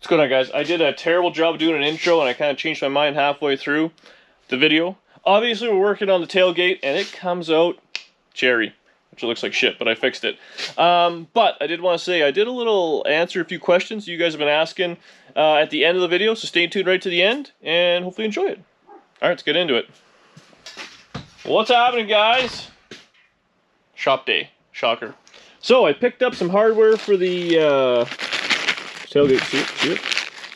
What's going on, guys? I did a terrible job doing an intro and I kind of changed my mind halfway through the video. Obviously, we're working on the tailgate and it comes out cherry, which looks like shit, but I fixed it. But I did want to say I did answer a few questions you guys have been asking at the end of the video, so stay tuned right to the end and hopefully enjoy it. All right, let's get into it. What's happening, guys? Shop day. Shocker. So I picked up some hardware for the tailgate seat.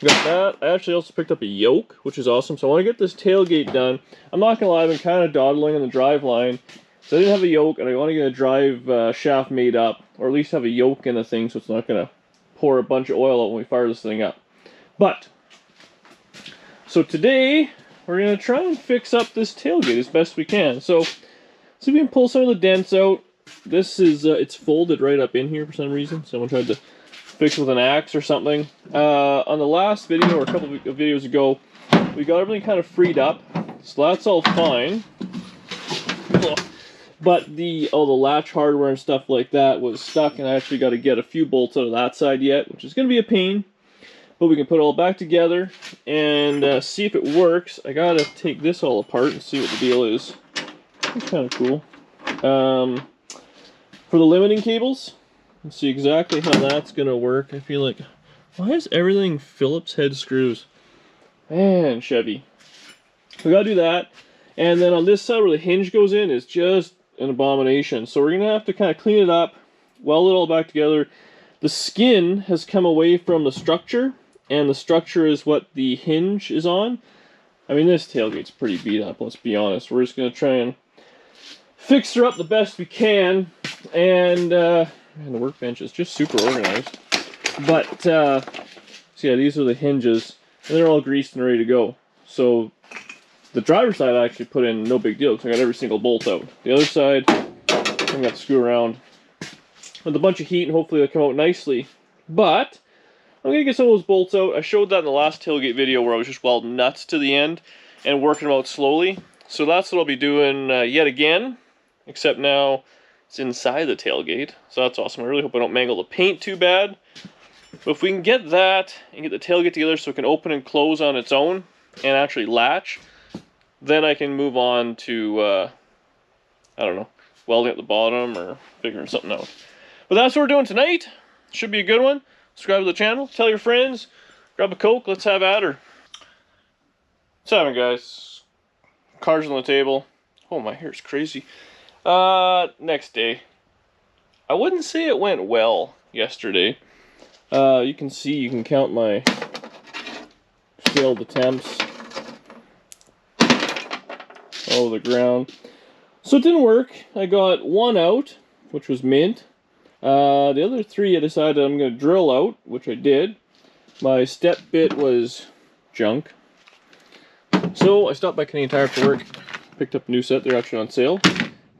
Got that. I actually also picked up a yoke, which is awesome. So I want to get this tailgate done. I'm not gonna lie, I've been kind of dawdling on the drive line. So I didn't have a yoke, and I want to get a drive shaft made up, or at least have a yoke in the thing, so it's not gonna pour a bunch of oil out when we fire this thing up. But so today we're gonna try and fix up this tailgate as best we can. So see if we can pull some of the dents out. This is it's folded right up in here for some reason. Someone tried to fix it with an axe or something. On the last video, or a couple of videos ago, we got everything kind of freed up, so that's all fine. But the latch hardware and stuff like that was stuck, and I actually got to get a few bolts out of that side yet, which is going to be a pain. But we can put it all back together and see if it works. I got to take this all apart and see what the deal is. It's kind of cool. For the limiting cables, let's see exactly how that's going to work. I feel like, why is everything Phillips head screws? Man, Chevy. We got to do that. And then on this side where the hinge goes in is just an abomination. So we're going to have to kind of clean it up, weld it all back together. The skin has come away from the structure, and the structure is what the hinge is on. I mean, this tailgate's pretty beat up, let's be honest. We're just going to try and fix her up the best we can. And the workbench is just super organized. But, so yeah, these are the hinges, and they're all greased and ready to go. So the driver's side I actually put in no big deal, because I got every single bolt out. The other side, I'm going to have to screw around with a bunch of heat, and hopefully they'll come out nicely. But I'm going to get some of those bolts out. I showed that in the last tailgate video where I was just welding nuts to the end and working them out slowly. So that's what I'll be doing yet again, except now it's inside the tailgate. So that's awesome. I really hope I don't mangle the paint too bad. But if we can get that and get the tailgate together so it can open and close on its own and actually latch, then I can move on to, I don't know, welding at the bottom or figuring something out. But that's what we're doing tonight. Should be a good one. Subscribe to the channel, tell your friends, grab a Coke, let's have at her. What's happening, guys? Cards on the table. Oh, my hair's crazy. Next day. I wouldn't say it went well yesterday. You can see, you can count my failed attempts all over the ground. So it didn't work. I got one out, which was mint. The other three I decided I'm going to drill out, which I did. My step bit was junk. So I stopped by Canadian Tire for work, picked up a new set. They're actually on sale.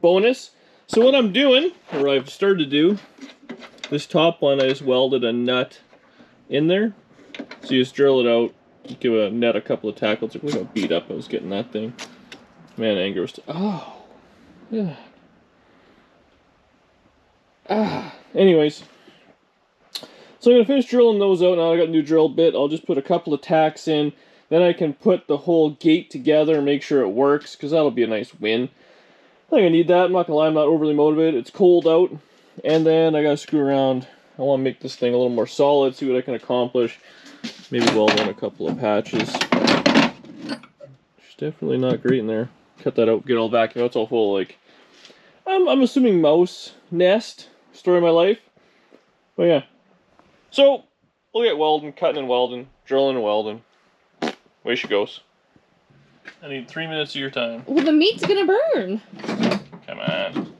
Bonus. So what I'm doing, or I've started to do, this top one I just welded a nut in there. So you just drill it out, give a net a couple of tackles. Look how beat up I was getting that thing. Man, anger was... Oh. Yeah. Anyways, so I'm going to finish drilling those out. Now I got a new drill bit. I'll just put a couple of tacks in. Then I can put the whole gate together and make sure it works, because that'll be a nice win. I think I need that. I'm not going to lie, I'm not overly motivated. It's cold out. And then I got to screw around. I want to make this thing a little more solid, see what I can accomplish. Maybe weld in a couple of patches. It's definitely not great in there. Cut that out, get all vacuum. It's all full of, like, I'm assuming mouse nest. Story of my life. But yeah. So, we'll get welding, cutting and welding, drilling and welding. Away she goes. I need 3 minutes of your time. Well, the meat's gonna burn. Come on.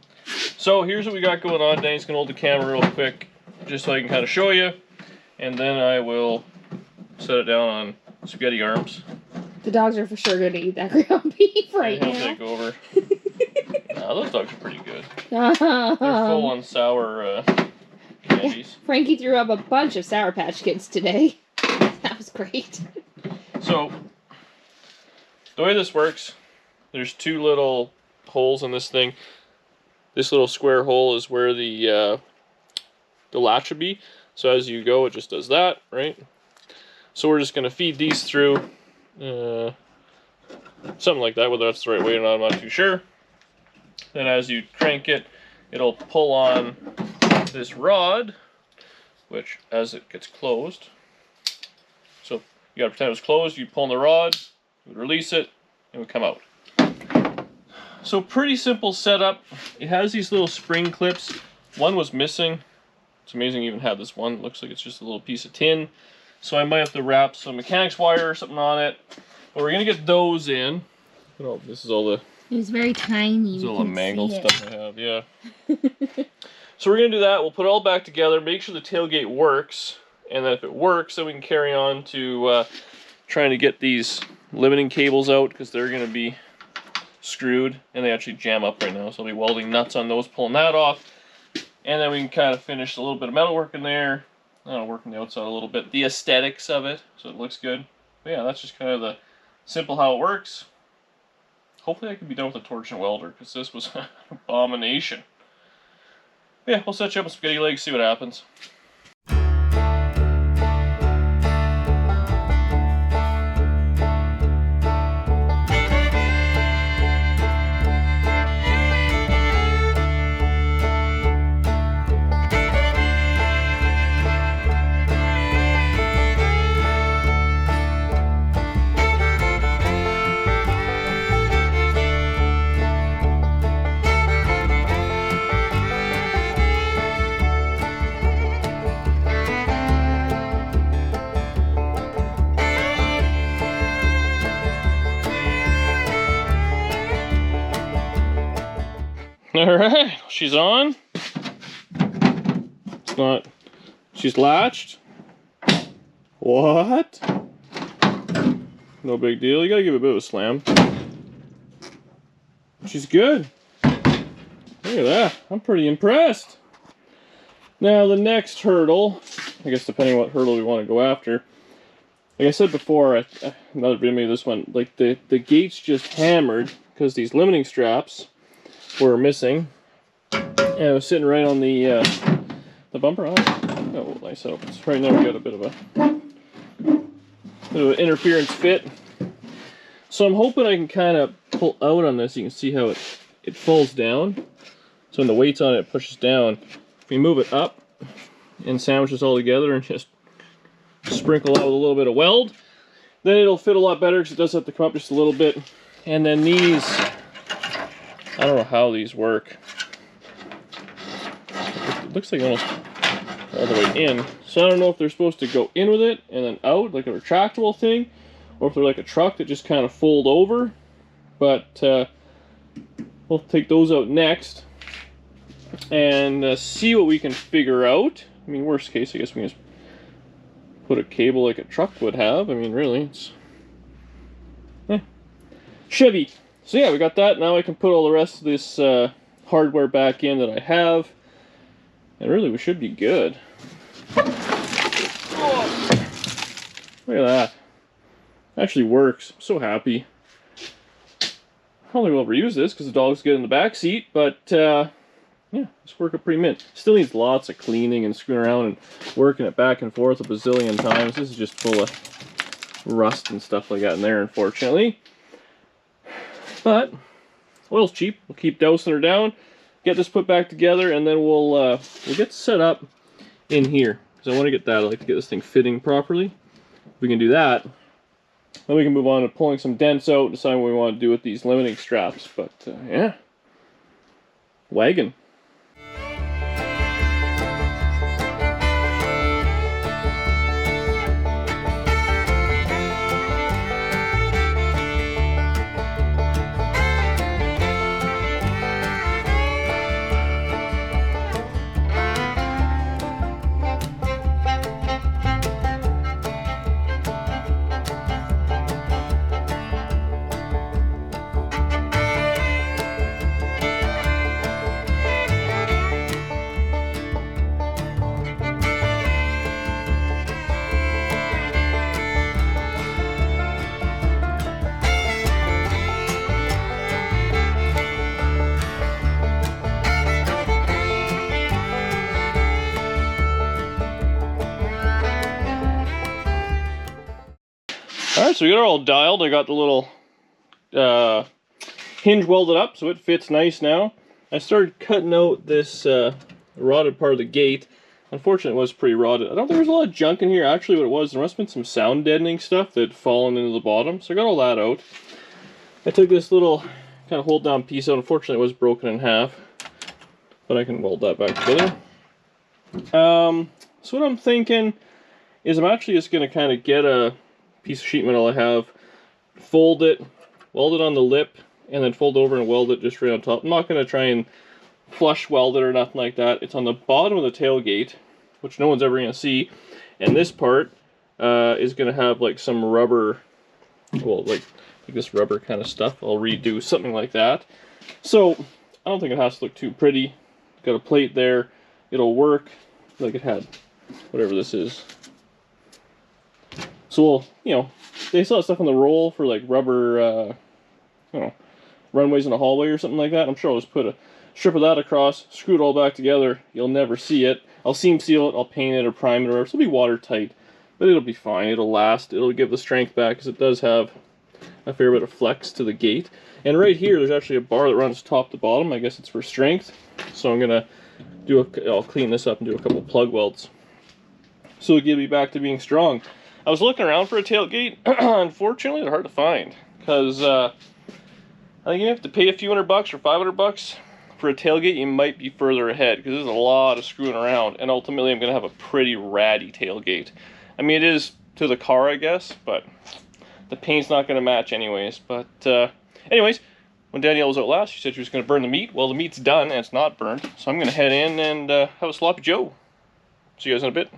So, here's what we got going on. Danny's gonna hold the camera real quick, just so I can kind of show you. And then I will set it down on spaghetti arms. The dogs are for sure gonna eat that ground beef right now. He'll take over. Nah, those dogs are pretty good. They're full on sour candies. Frankie threw up a bunch of Sour Patch Kids today. That was great. So, the way this works, there's two little holes in this thing. This little square hole is where the latch would be. So as you go, it just does that, right? So we're just going to feed these through, something like that. Whether that's the right way or not, I'm not too sure. Then as you crank it, it'll pull on this rod, which as it gets closed, so you gotta pretend it was closed, you pull on the rod, you would release it, it would come out. So pretty simple setup. It has these little spring clips. One was missing. It's amazing you even have this one. It looks like it's just a little piece of tin. So I might have to wrap some mechanics wire or something on it. But we're gonna get those in. Oh, this is all the... It was very tiny. This is all the mangled stuff I have, yeah. So we're gonna do that. We'll put it all back together, make sure the tailgate works, and then if it works, then we can carry on to trying to get these limiting cables out, because they're gonna be screwed and they actually jam up right now. So I'll be welding nuts on those, pulling that off, and then we can kind of finish a little bit of metal work in there. I don't know, working the outside a little bit, the aesthetics of it, so it looks good. But yeah, that's just kind of the simple how it works. Hopefully I can be done with a torch and welder, because this was an abomination. Yeah, we'll set you up with spaghetti legs, see what happens. Alright, she's on. It's not... She's latched. What? No big deal. You gotta give it a bit of a slam. She's good. Look at that. I'm pretty impressed. Now the next hurdle, I guess depending on what hurdle we want to go after. Like I said before, another video, this one, like the gate's just hammered because these limiting straps were missing, and it was sitting right on the bumper. Oh, nice setup. Right now we got a bit of an interference fit. So I'm hoping I can kind of pull out on this. You can see how it falls down. So when the weight's on it, it pushes down. If we move it up and sandwich this all together and just sprinkle out with a little bit of weld, then it'll fit a lot better, because it does have to come up just a little bit. And then these, I don't know how these work. It looks like almost all the way in. So I don't know if they're supposed to go in with it and then out, like a retractable thing, or if they're like a truck that just kind of fold over. But we'll take those out next and see what we can figure out. I mean, worst case, I guess we can just put a cable like a truck would have. I mean, really, it's Chevy. So yeah, we got that. Now I can put all the rest of this hardware back in that I have, and really we should be good. Oh, look at that. Actually works. I'm so happy. I don't think we'll ever use this because the dogs get in the back seat, but yeah, it's working pretty mint. Still needs lots of cleaning and screwing around and working it back and forth a bazillion times. This is just full of rust and stuff like that in there, unfortunately. But oil's cheap. We'll keep dousing her down, get this put back together, and then we'll get set up in here, because I want to get that. I like to get this thing fitting properly. If we can do that, then we can move on to pulling some dents out, deciding what we want to do with these limiting straps. But yeah, wagon. Alright, so we got it all dialed. I got the little hinge welded up, so it fits nice now. I started cutting out this rotted part of the gate. Unfortunately, it was pretty rotted. I don't think there's a lot of junk in here. Actually, what it was, there must have been some sound deadening stuff that had fallen into the bottom, so I got all that out. I took this little kind of hold down piece out. Unfortunately, it was broken in half, but I can weld that back together. So what I'm thinking is I'm actually just going to kind of get a piece of sheet metal I have, fold it, weld it on the lip, and then fold over and weld it just right on top. I'm not going to try and flush weld it or nothing like that. It's on the bottom of the tailgate, which no one's ever going to see, and this part is going to have like some rubber, well, like this rubber kind of stuff. I'll redo something like that. So I don't think it has to look too pretty. Got a plate there. It'll work like it had whatever this is. So we'll, you know, they sell stuff on the roll for like rubber, you know, runways in a hallway or something like that. I'm sure I'll just put a strip of that across, screw it all back together. You'll never see it. I'll seam seal it, I'll paint it or prime it or whatever. So it'll be watertight, but it'll be fine. It'll last. It'll give the strength back because it does have a fair bit of flex to the gate. And right here, there's actually a bar that runs top to bottom. I guess it's for strength. So I'm gonna I'll clean this up and do a couple plug welds. So it'll get me back to being strong. I was looking around for a tailgate. Unfortunately, they're hard to find because I think you have to pay a few $100 or $500 for a tailgate. You might be further ahead because there's a lot of screwing around, and ultimately I'm going to have a pretty ratty tailgate. I mean, it is to the car, I guess, but the paint's not going to match anyways. But anyways, when Danielle was out last, she said she was going to burn the meat. Well, the meat's done and it's not burned, so I'm going to head in and have a sloppy joe. See you guys in a bit.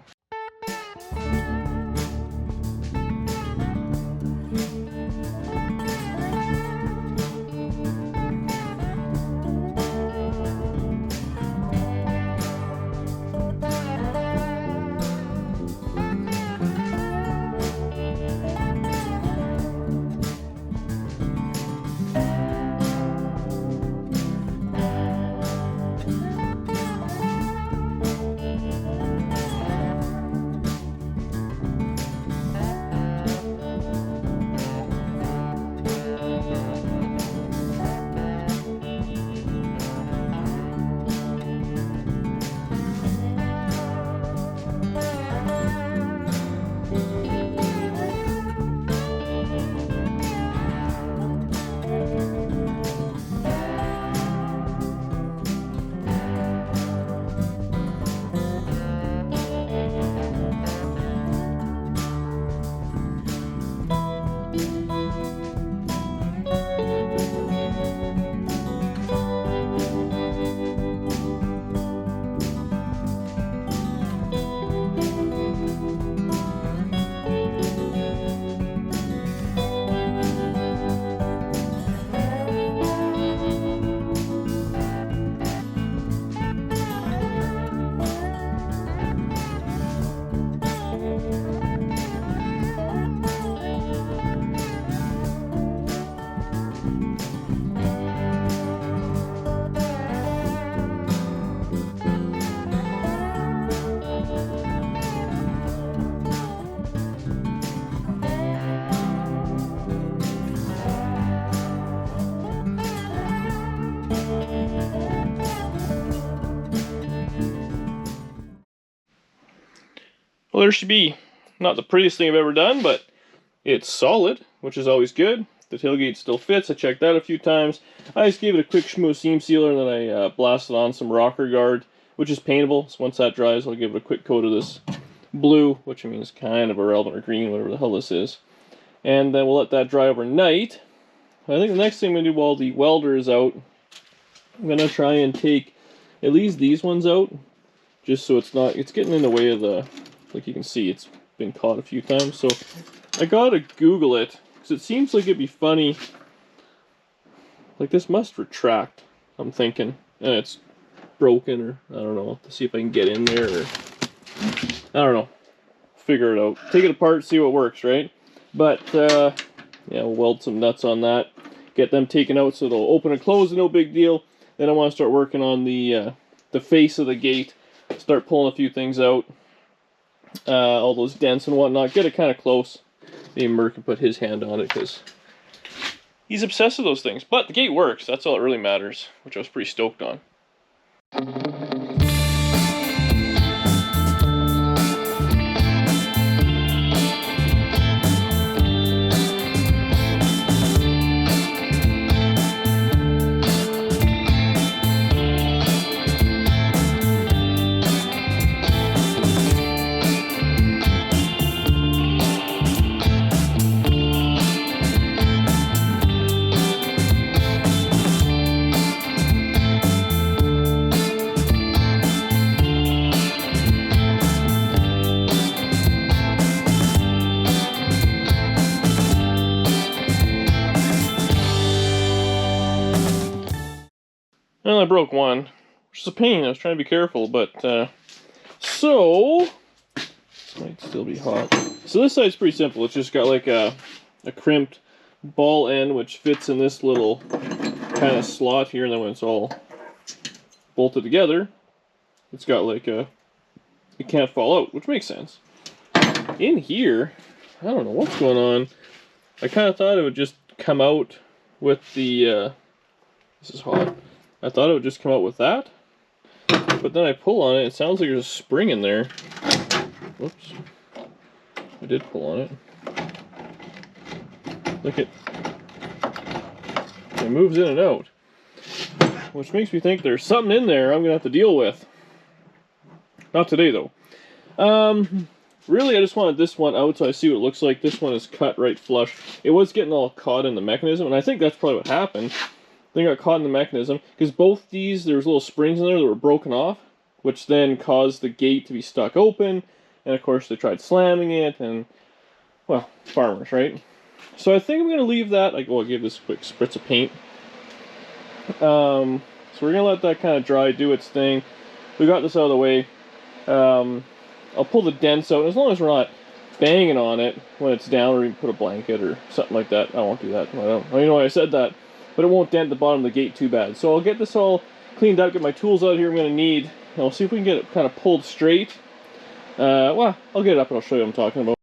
Well, there should be not the prettiest thing I've ever done, but it's solid, which is always good. The tailgate still fits. I checked that a few times. I just gave it a quick schmoo seam sealer, and then I blasted on some rocker guard, which is paintable. So once that dries, I'll give it a quick coat of this blue, which I mean is kind of irrelevant, or green, whatever the hell this is. And then we'll let that dry overnight. I think the next thing I'm going to do while the welder is out, I'm going to try and take at least these ones out, just so it's getting in the way of the, like you can see, it's been caught a few times. So I gotta Google it, because it seems like it'd be funny. Like this must retract, I'm thinking. And it's broken, or I don't know. I'll have to see if I can get in there, or I don't know. Figure it out. Take it apart, see what works, right? But yeah, we'll weld some nuts on that. Get them taken out so they'll open and close, no big deal. Then I want to start working on the face of the gate. Start pulling a few things out. All those dents and whatnot. Get it kind of close. maybe Murr can put his hand on it because he's obsessed with those things. But the gate works. That's all that really matters, which I was pretty stoked on. Well, I broke one, which is a pain. I was trying to be careful, but so this might still be hot. So this side's pretty simple. It's just got like a crimped ball end, which fits in this little kind of slot here, and then when it's all bolted together, it's got like it can't fall out, which makes sense. In here, I don't know what's going on. I kind of thought it would just come out with the. This is hot. I thought it would just come out with that, but then I pull on it, it sounds like there's a spring in there. Whoops. I did pull on it. Look at it moves in and out. Which makes me think there's something in there I'm gonna have to deal with. Not today though. Really I just wanted this one out so I see what it looks like. This one is cut right flush. It was getting all caught in the mechanism, and I think that's probably what happened. They got caught in the mechanism because both these, there was little springs in there that were broken off, which then caused the gate to be stuck open, and of course they tried slamming it, and well, farmers, right? So I think I'm going to leave that, like, well, I'll give this a quick spritz of paint. So we're going to let that kind of dry, do its thing. We got this out of the way. I'll pull the dents out, as long as we're not banging on it when it's down, or even put a blanket or something like that. I won't do that. I don't even know why I said that. But it won't dent the bottom of the gate too bad. So I'll get this all cleaned up, get my tools out here I'm going to need, and we'll see if we can get it kind of pulled straight. Well, I'll get it up and I'll show you what I'm talking about.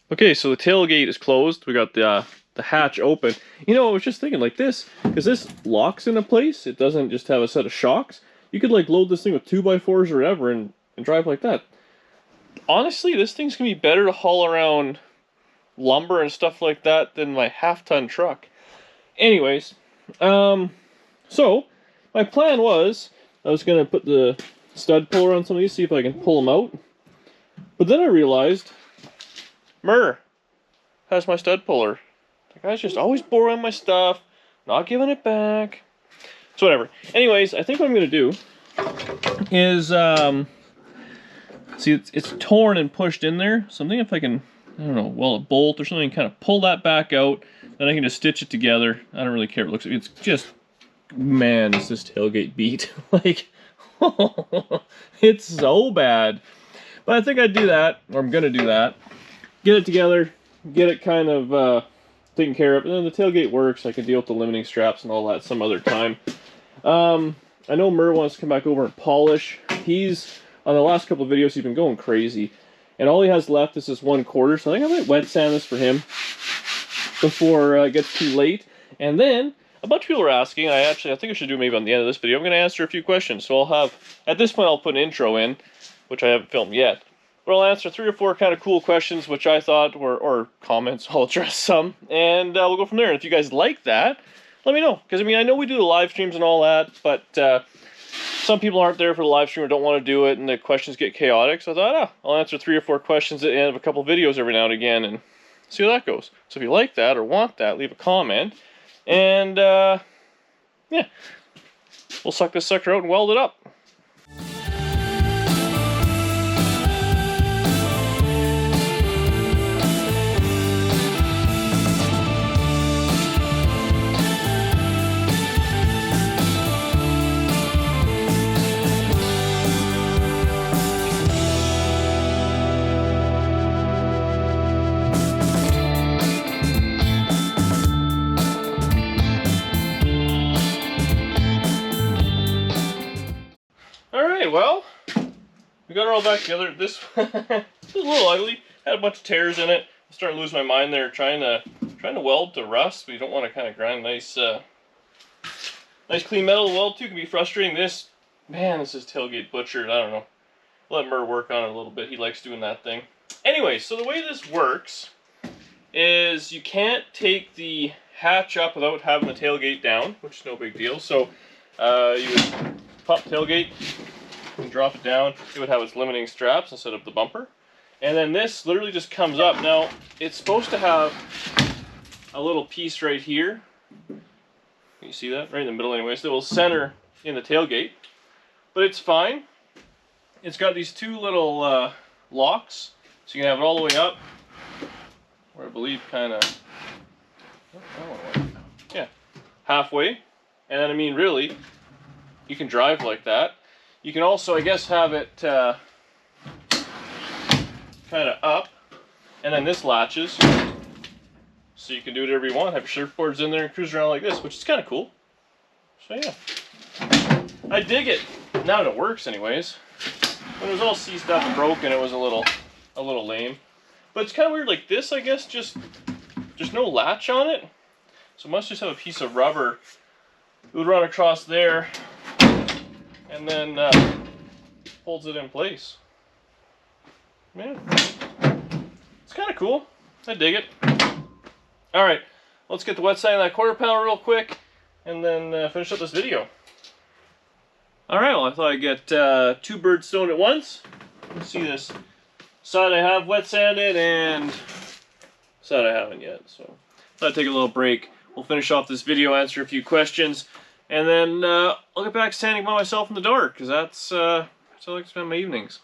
Okay, so the tailgate is closed. We got the hatch open. You know, I was just thinking like this, because this locks into place. It doesn't just have a set of shocks. You could like load this thing with 2x4s or whatever and drive like that. Honestly, this thing's going to be better to haul around lumber and stuff like that than my half-ton truck. Anyways, so my plan was I was going to put the stud puller on some of these, see if I can pull them out. But then I realized, Murr has my stud puller. The guy's just always borrowing my stuff, not giving it back. So whatever. Anyways, I think what I'm going to do is, see, it's torn and pushed in there. So I'm thinking if I can, I don't know, weld a bolt or something, kind of pull that back out. Then I can just stitch it together. I don't really care what it looks like. It's just, man, is this tailgate beat. Like, it's so bad. But I think I'd do that, or I'm going to do that. Get it together, get it kind of taken care of, and then the tailgate works. I can deal with the limiting straps and all that some other time. I know Murr wants to come back over and polish. He's, on the last couple of videos, he's been going crazy. And all he has left is this 1/4, so I think I might wet sand this for him before it gets too late. And then a bunch of people are asking, I think I should do maybe on the end of this video, I'm going to answer a few questions. So I'll have, at this point I'll put an intro in, which I haven't filmed yet. But I'll answer 3 or 4 kind of cool questions which I thought were, or comments, I'll address some, and we'll go from there. And if you guys like that, let me know. Because I mean, I know we do the live streams and all that, but some people aren't there for the live stream or don't want to do it, and the questions get chaotic. So I thought, I'll answer 3 or 4 questions at the end of a couple of videos every now and again, and see how that goes. So if you like that or want that, leave a comment. And, yeah. We'll suck this sucker out and weld it up. Well, we got it all back together. This was a little ugly. Had a bunch of tears in it. I'm starting to lose my mind there trying to weld to rust, but you don't want to kind of grind nice nice clean metal to weld to. Can be frustrating. This is tailgate butchered. I don't know. Let Murr work on it a little bit. He likes doing that thing. Anyway, so the way this works is you can't take the hatch up without having the tailgate down, which is no big deal. So you would pop tailgate and drop it down. It would have its limiting straps instead of the bumper. And then this literally just comes up. Now, it's supposed to have a little piece right here. You see that? Right in the middle anyway. So it will center in the tailgate. But it's fine. It's got these two little locks. So you can have it all the way up. Or I believe kind of... yeah, halfway. And then, I mean, really, you can drive like that. You can also, I guess, have it kind of up. And then this latches. So you can do whatever you want. Have your surfboards in there and cruise around like this, which is kind of cool. So yeah, I dig it. Now that it works, anyways. When it was all seized up and broken, it was a little lame. But it's kind of weird. Like this, I guess, just no latch on it. So it must just have a piece of rubber. It would run across there, and then holds it in place. Man, it's kind of cool. I dig it. All right, let's get the wet side of that 1/4 pound real quick, and then finish up this video. All right, well, I thought I'd get 2 birds stoned at once. Let's see this side I have wet sanded and side I haven't yet. So I'll take a little break. We'll finish off this video, answer a few questions, and then I'll get back sanding by myself in the dark, because that's how I like to spend my evenings.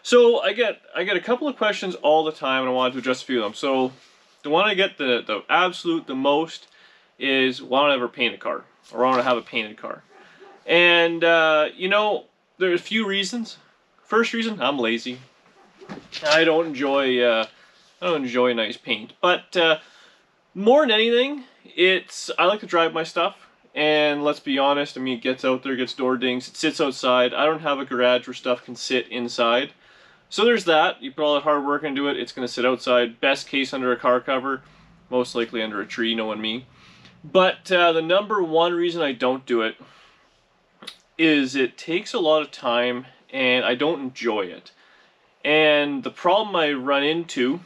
So I get a couple of questions all the time, and I wanted to address a few of them. So the one I get the absolute the most is, why don't I ever paint a car? Or why don't I have a painted car? And you know, there's a few reasons. First reason, I'm lazy. I don't enjoy nice paint. But more than anything, I like to drive my stuff. And let's be honest, I mean, it gets out there, gets door dings, it sits outside. I don't have a garage where stuff can sit inside. So there's that. You put all that hard work into it, it's going to sit outside. Best case under a car cover, most likely under a tree, knowing me. But the number one reason I don't do it is it takes a lot of time and I don't enjoy it. And the problem I run into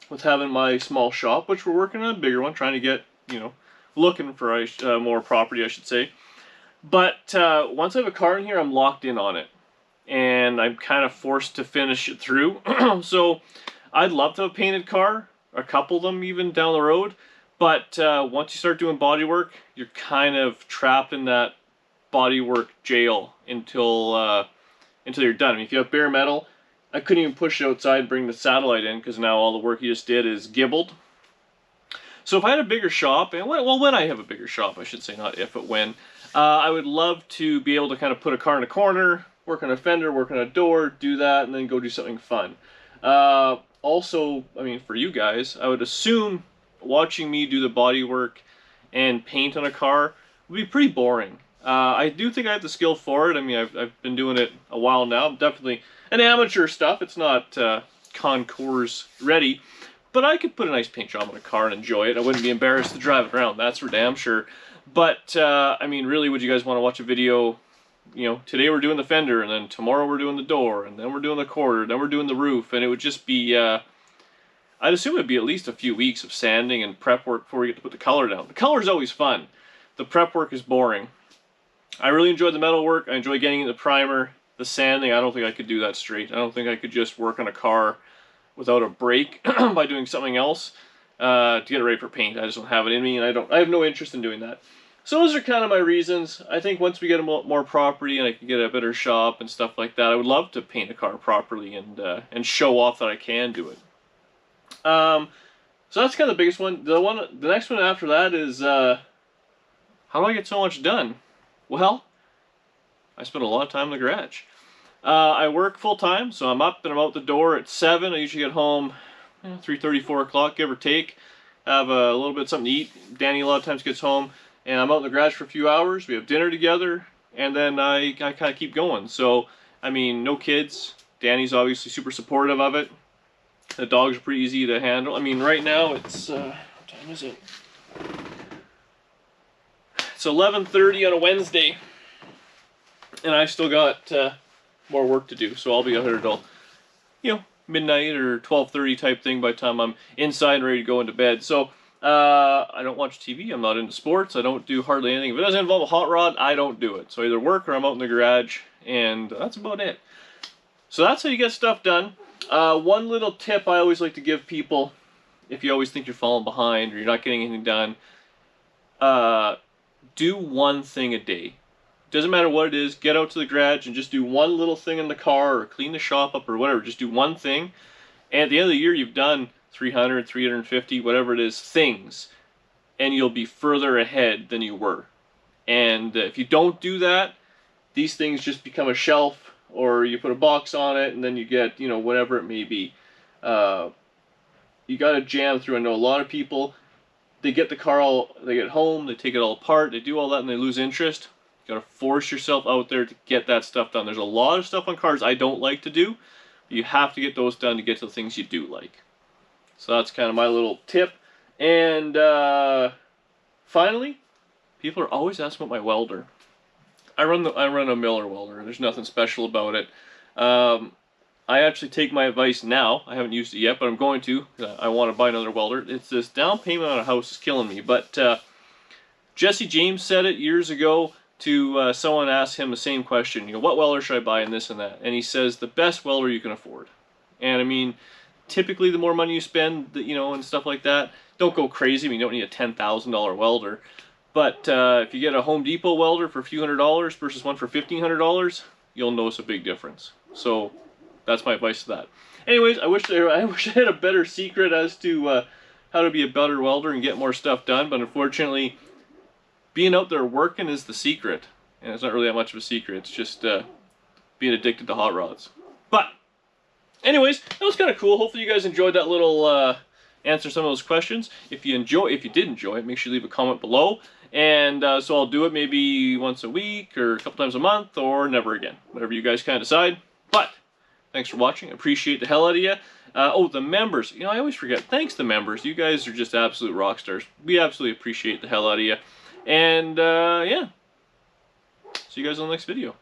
with having my small shop, which we're working on a bigger one, trying to get, you know, looking for more property, I should say. But once I have a car in here, I'm locked in on it. And I'm kind of forced to finish it through. So I'd love to have a painted car, a couple of them even down the road. But once you start doing body work, you're kind of trapped in that bodywork jail until you're done. I mean, if you have bare metal, I couldn't even push it outside and bring the satellite in, because now all the work you just did is gibbled. So if I had a bigger shop, and when I have a bigger shop, I should say, not if, but when, I would love to be able to kind of put a car in a corner, work on a fender, work on a door, do that, and then go do something fun. Also, I mean, for you guys, I would assume watching me do the body work and paint on a car would be pretty boring. I do think I have the skill for it. I mean, I've been doing it a while now. I'm definitely an amateur stuff. It's not concours ready. But I could put a nice paint job on a car and enjoy it. I wouldn't be embarrassed to drive it around, that's for damn sure. But, I mean, really, would you guys want to watch a video, you know, today we're doing the fender, and then tomorrow we're doing the door, and then we're doing the quarter, then we're doing the roof, and it would just be, I'd assume it'd be at least a few weeks of sanding and prep work before we get to put the color down. The color's always fun. The prep work is boring. I really enjoy the metal work. I enjoy getting the primer. The sanding, I don't think I could do that straight. I don't think I could just work on a car without a break by doing something else to get it ready for paint. I just don't have it in me, and I have no interest in doing that. So those are kind of my reasons. I think once we get more property and I can get a better shop and stuff like that, I would love to paint a car properly and show off that I can do it. So that's kind of the biggest one. The next one after that is how do I get so much done? Well, I spend a lot of time in the garage. I work full-time, so I'm up and I'm out the door at 7. I usually get home 3:30, 4 o'clock, give or take. Have a little bit of something to eat. Danny a lot of times gets home, and I'm out in the garage for a few hours. We have dinner together, and then I kind of keep going. So, I mean, no kids. Danny's obviously super supportive of it. The dogs are pretty easy to handle. I mean, right now it's what time is it? It's 11:30 on a Wednesday, and I still got more work to do. So I'll be out here till, you know, midnight or 12:30 type thing by the time I'm inside and ready to go into bed. So I don't watch TV. I'm not into sports. I don't do hardly anything. If it doesn't involve a hot rod, I don't do it. So either work or I'm out in the garage, and that's about it. So that's how you get stuff done. One little tip I always like to give people, if you always think you're falling behind or you're not getting anything done, do one thing a day. Doesn't matter what it is, get out to the garage and just do one little thing in the car or clean the shop up or whatever. Just do one thing. And at the end of the year, you've done 300, 350, whatever it is, things. And you'll be further ahead than you were. And if you don't do that, these things just become a shelf, or you put a box on it and then you get, you know, whatever it may be. You got to jam through. I know a lot of people, they get the car they get home, they take it all apart, they do all that and they lose interest. You got to force yourself out there to get that stuff done. There's a lot of stuff on cars I don't like to do. But you have to get those done to get to the things you do like. So that's kind of my little tip. And finally, people are always asking about my welder. I run a Miller welder. There's nothing special about it. I actually take my advice now. I haven't used it yet, but I'm going to. I want to buy another welder. It's this down payment on a house is killing me. But Jesse James said it years ago to someone asked him the same question. You know, what welder should I buy and this and that? And he says the best welder you can afford. And I mean, typically the more money you spend, you know, and stuff like that, don't go crazy. I mean, you don't need a $10,000 welder. But if you get a Home Depot welder for a few $100s versus one for $1,500, you'll notice a big difference. So that's my advice to that. Anyways, I wish I had a better secret as to how to be a better welder and get more stuff done. But unfortunately, being out there working is the secret. And it's not really that much of a secret. It's just being addicted to hot rods. But anyways, that was kind of cool. Hopefully you guys enjoyed that little answer some of those questions. If you did enjoy it, make sure you leave a comment below. And so I'll do it maybe once a week or a couple times a month or never again. Whatever you guys kind of decide. But thanks for watching. Appreciate the hell out of you. Oh, the members. You know, I always forget. Thanks to members. You guys are just absolute rock stars. We absolutely appreciate the hell out of you. And yeah. See you guys on the next video.